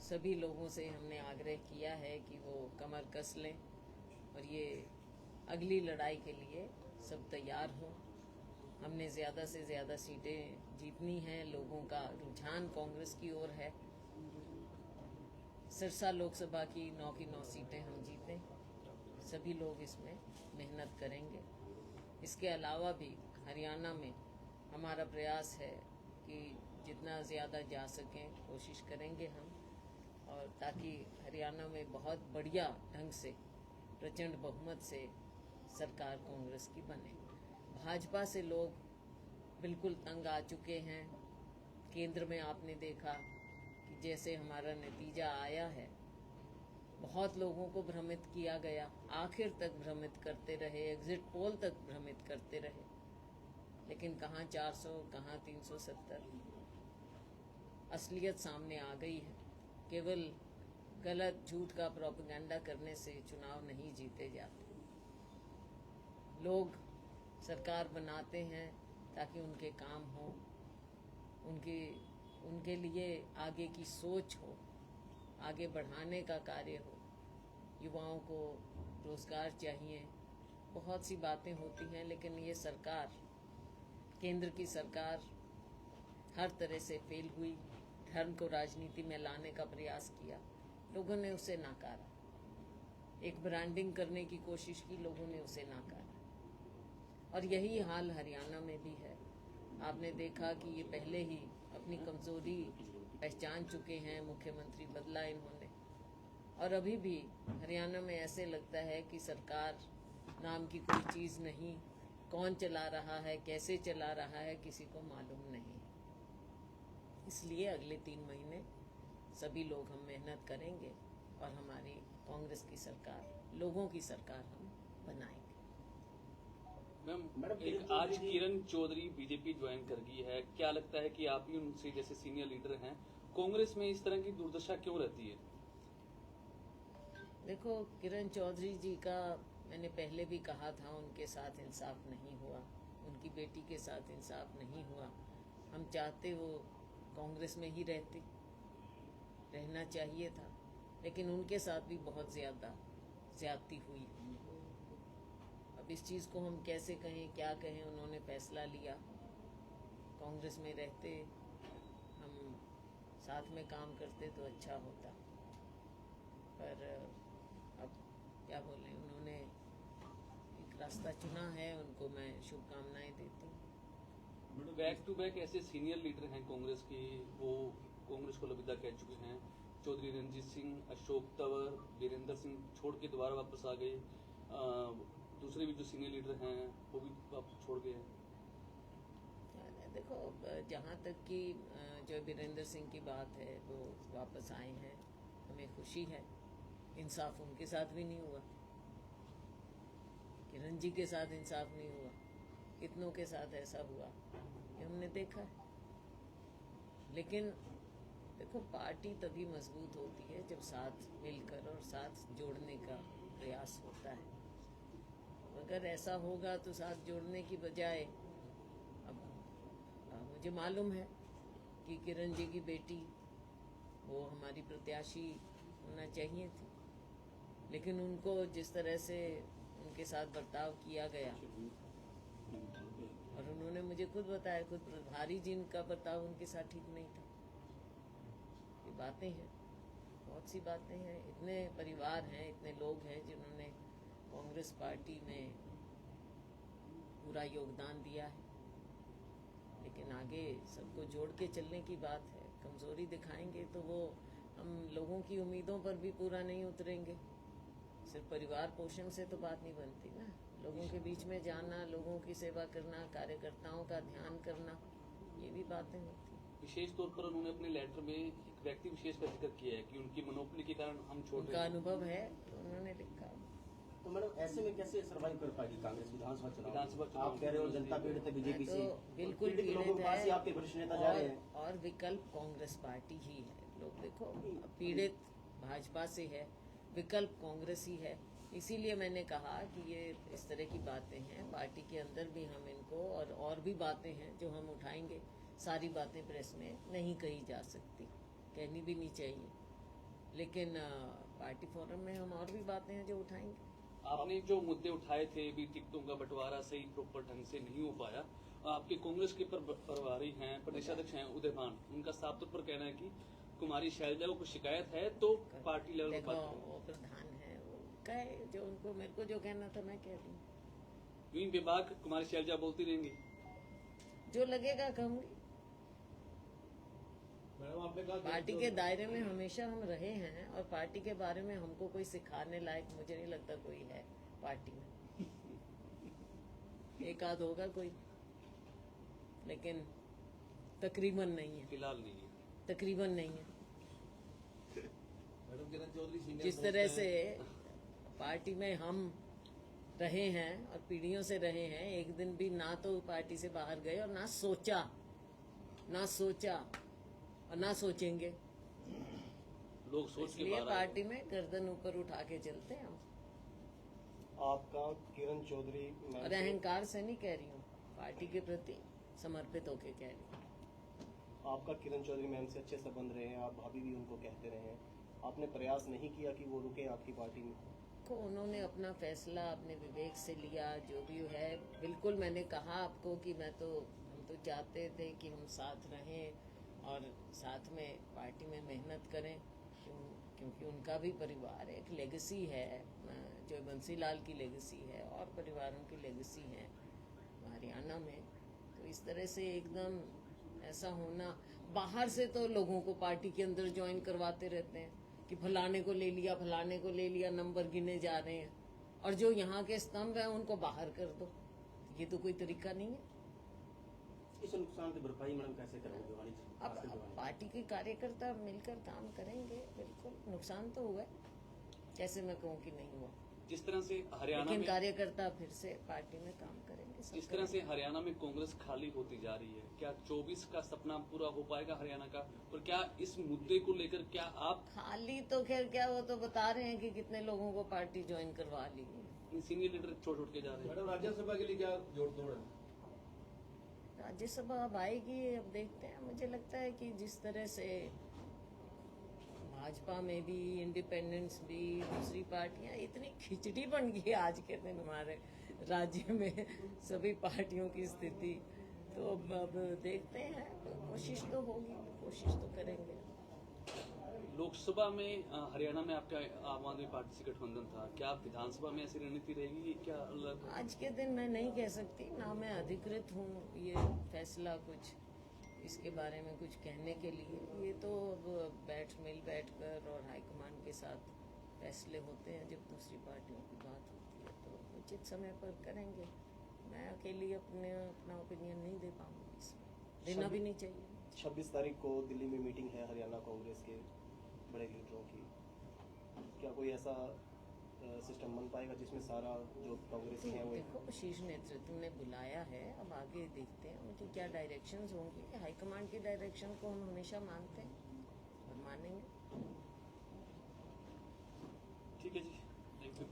सभी लोगों से हमने आग्रह किया है कि वो कमर कस लें और ये अगली लड़ाई के लिए सब तैयार हों। हमने ज़्यादा से ज़्यादा सीटें जीतनी हैं, लोगों का रुझान कांग्रेस की ओर है। सिरसा लोकसभा की 9 की 9 सीटें हम जीतें, सभी लोग इसमें मेहनत करेंगे। इसके अलावा भी हरियाणा में हमारा प्रयास है कि जितना ज़्यादा जा सकें कोशिश करेंगे हम, और ताकि हरियाणा में बहुत बढ़िया ढंग से प्रचंड बहुमत से सरकार कांग्रेस की बने। भाजपा से लोग बिल्कुल तंग आ चुके हैं। केंद्र में आपने देखा कि जैसे हमारा नतीजा आया है, बहुत लोगों को भ्रमित किया गया, आखिर तक भ्रमित करते रहे, एग्जिट पोल तक भ्रमित करते रहे, लेकिन कहाँ 400, कहाँ 370। असलियत सामने आ गई है। केवल गलत झूठ का प्रोपेगेंडा करने से चुनाव नहीं जीते जाते। लोग सरकार बनाते हैं ताकि उनके काम हो, उनके लिए आगे की सोच हो, आगे बढ़ाने का कार्य हो, युवाओं को रोजगार चाहिए। बहुत सी बातें होती हैं, लेकिन ये सरकार, केंद्र की सरकार हर तरह से फेल हुई। धर्म को राजनीति में लाने का प्रयास किया, लोगों ने उसे नकारा। एक ब्रांडिंग करने की कोशिश की, लोगों ने उसे नकारा। और यही हाल हरियाणा में भी है। आपने देखा कि ये पहले ही अपनी कमजोरी पहचान चुके हैं, मुख्यमंत्री बदला इन्होंने, और अभी भी हरियाणा में ऐसे लगता है कि सरकार नाम की कोई चीज़ नहीं, कौन चला रहा है, कैसे चला रहा है, किसी को मालूम नहीं। इसलिए अगले 3 महीने सभी लोग हम मेहनत करेंगे और हमारी कांग्रेस की सरकार, लोगों की सरकार हम बनाएंगे। मैम, एक आज किरण चौधरी बीजेपी ज्वाइन कर गई है, क्या लगता है कि आप ही उनसे जैसे सीनियर लीडर हैं, कांग्रेस में इस तरह की दुर्दशा क्यों रहती है? देखो, किरण चौधरी जी का मैंने पहले भी कहा था, उनके साथ इंसाफ नहीं हुआ, उनकी बेटी के साथ इंसाफ नहीं हुआ। हम चाहते वो कांग्रेस में ही रहना चाहिए था, लेकिन उनके साथ भी बहुत ज्यादती हुई। अब इस चीज़ को हम कैसे कहें, क्या कहें, उन्होंने फैसला लिया। कांग्रेस में रहते, हम साथ में काम करते तो अच्छा होता, पर अब क्या बोलें, उन्होंने एक रास्ता चुना है, उनको मैं शुभकामनाएं देती हूँ। बैक टू बैक ऐसे सीनियर लीडर हैं कांग्रेस के, वो कांग्रेस को अलविदा कह चुके हैं। चौधरी रणजीत सिंह, अशोक तंवर, वीरेंद्र सिंह छोड़ के दोबारा वापस आ गए। दूसरे भी जो सीनियर लीडर हैं वो भी वापस छोड़ गए हैं। देखो, जहाँ तक कि जो वीरेंद्र सिंह की बात है, वो वापस आए हैं, हमें खुशी है। इंसाफ उनके साथ भी नहीं हुआ, किरण जी के साथ इंसाफ नहीं हुआ, कितनों के साथ ऐसा हुआ ये हमने देखा है। लेकिन देखो, पार्टी तभी मजबूत होती है जब साथ मिलकर और साथ जोड़ने का प्रयास होता है। अगर ऐसा होगा तो साथ जोड़ने की बजाय, अब मुझे मालूम है कि किरण जी की बेटी वो हमारी प्रत्याशी होना चाहिए थी, लेकिन उनको जिस तरह से उनके साथ बर्ताव किया गया, और उन्होंने मुझे खुद बताया, खुद प्रभारी जी का बर्ताव उनके साथ ठीक नहीं था। ये बातें हैं, बहुत सी बातें हैं। इतने परिवार हैं, इतने लोग हैं जिन्होंने कांग्रेस पार्टी में पूरा योगदान दिया है, लेकिन आगे सबको जोड़ के चलने की बात है। कमजोरी दिखाएंगे तो वो हम लोगों की उम्मीदों पर भी पूरा नहीं उतरेंगे। सिर्फ परिवार पोषण से तो बात नहीं बनती ना। लोगों के बीच में जाना, लोगों की सेवा करना, कार्यकर्ताओं का ध्यान करना, ये भी बातें होती हैं। विशेष तौर पर उन्होंने अपने लेटर में एक व्यक्ति विशेष का जिक्र किया है कि उनकी मनोपली के कारण हम छोड़ रहे हैं। उनका अनुभव है तो उन्होंने लिखा। तो मैडम, ऐसे में कैसे सर्वाइव कर पाएगी कांग्रेस विधानसभा चुनाव? आप कह रहे हो जनता पीड़ित है बीजेपी से, बिल्कुल पीड़ित लोगों के पास ही आपके वरिष्ठ नेता जा रहे हैं, और विकल्प कांग्रेस पार्टी ही है। लोग देखो, पीड़ित भाजपा से है, विकल्प कांग्रेस ही है। इसीलिए मैंने कहा कि ये इस तरह की बातें हैं, पार्टी के अंदर भी हम इनको, और भी बातें हैं जो हम उठाएंगे। सारी बातें प्रेस में नहीं कही जा सकती, कहनी भी नहीं चाहिए, लेकिन पार्टी फोरम में हम और भी बातें हैं जो उठाएंगे। आपने जो मुद्दे उठाए थे भी टिकटों का बंटवारा सही प्रॉपर ढंग से नहीं हो पाया, आपके कांग्रेस के प्रभारी हैं, प्रदेशाध्यक्ष हैं उदयभान, उनका साफ तौर पर कहना है कि कुमारी शैलजा को कुछ शिकायत है तो पार्टी लेवल पर देखो बात करें। वो प्रधान है, वो कहे जो उनको, मेरे को जो कहना था मैं कह दूँ, यूं विभाग कुमारी शैलजा बोलती रहेंगी। जो लगेगा कहूंगी। मैडम आपने कहा पार्टी के दायरे में हमेशा हम रहे हैं और पार्टी के बारे में हमको कोई सिखाने लायक मुझे नहीं लगता कोई है पार्टी में। एक आध होगा कोई, लेकिन तकरीबन नहीं है, फिलहाल नहीं है। तकरीबन नहीं है। मैडम किरण चौधरी सीनियर जिस तरह से पार्टी में हम रहे हैं और पीढ़ियों से रहे हैं, एक दिन भी ना तो पार्टी से बाहर गए और ना सोचा और ना सोचेंगे। लोग सोच के इसलिए बाहर आए। पार्टी में गर्दन ऊपर उठा के चलते हैं हम। आपका किरण चौधरी मैम और से- अहंकार से नहीं कह रही हूँ, पार्टी के प्रति समर्पित होके कह रही हूँ। आपका किरण चौधरी मैम से अच्छे संबंध रहे हैं, आप भाभी भी उनको कहते रहे हैं, आपने प्रयास नहीं किया कि वो रुके आपकी पार्टी में? को उन्होंने अपना फैसला अपने विवेक से लिया, जो भी है। बिल्कुल मैंने कहा आपको कि हम तो चाहते थे कि हम साथ रहें और साथ में पार्टी में मेहनत करें, क्योंकि उनका भी परिवार है, एक लेगेसी है जो बंसीलाल की लेगेसी है और परिवारों की लेगेसी है हरियाणा में। तो इस तरह से एकदम ऐसा होना, बाहर से तो लोगों को पार्टी के अंदर ज्वाइन करवाते रहते हैं कि फलाने को ले लिया, नंबर गिने जा रहे हैं, और जो यहाँ के स्तंभ हैं उनको बाहर कर दो। ये तो कोई तरीका नहीं है। इस नुकसान की भरपाई मैडम कैसे करेंगे वाणिज्य अब पार्टी के कार्यकर्ता मिलकर काम करेंगे। बिल्कुल नुकसान तो हुआ है, कैसे मैं कहूँ कि नहीं हुआ, जिस तरह से हरियाणा लेकिन में कार्यकर्ता फिर से पार्टी में काम करेंगे। सब जिस तरह से हरियाणा में कांग्रेस खाली होती जा रही है, क्या 24 का सपना पूरा हो पाएगा हरियाणा का? और क्या इस मुद्दे को लेकर क्या आप खाली तो खैर क्या, वो तो बता रहे हैं कि कितने लोगों को पार्टी ज्वाइन करवा ली है। सीनियर लीडर छोड़ के जा रहे हैं? मैडम राज्यसभा के लिए क्या जोड़ तोड़ है? राज्यसभा अब आएगी, अब देखते हैं। मुझे लगता है कि जिस तरह से भाजपा में भी, इंडिपेंडेंस भी, दूसरी पार्टियां, इतनी खिचड़ी बन गई आज के दिन हमारे राज्य में सभी पार्टियों की स्थिति। तो अब देखते हैं, कोशिश तो होगी, कोशिश तो करेंगे। लोकसभा में हरियाणा में आपका आम आदमी पार्टी से गठबंधन था, क्या आप विधानसभा में ऐसी रणनीति रहेगी? क्या अलग? आज के दिन मैं नहीं कह सकती, ना मैं अधिकृत हूँ ये फैसला कुछ इसके बारे में कुछ कहने के लिए। ये तो अब मिल बैठ कर और हाईकमान के साथ फैसले होते हैं जब दूसरी पार्टियों की बात होती है, तो उचित समय पर करेंगे। मैं अकेली अपना ओपिनियन नहीं दे पाऊंगी, इसमें देना भी नहीं चाहिए। 26 तारीख को दिल्ली में मीटिंग है हरियाणा कांग्रेस के बड़े लीडरों की, क्या कोई ऐसा सिस्टम बन पाएगा जिसमें सारा जो कांग्रेसी हैं वो देखो शीर्ष नेतृत्व ने बुलाया है, अब आगे देखते हैं उनकी क्या डायरेक्शंस होंगी। हाईकमांड की डायरेक्शन को हम हमेशा मानते हैं और मानेंगे। ठीक है जी, थैंक यू।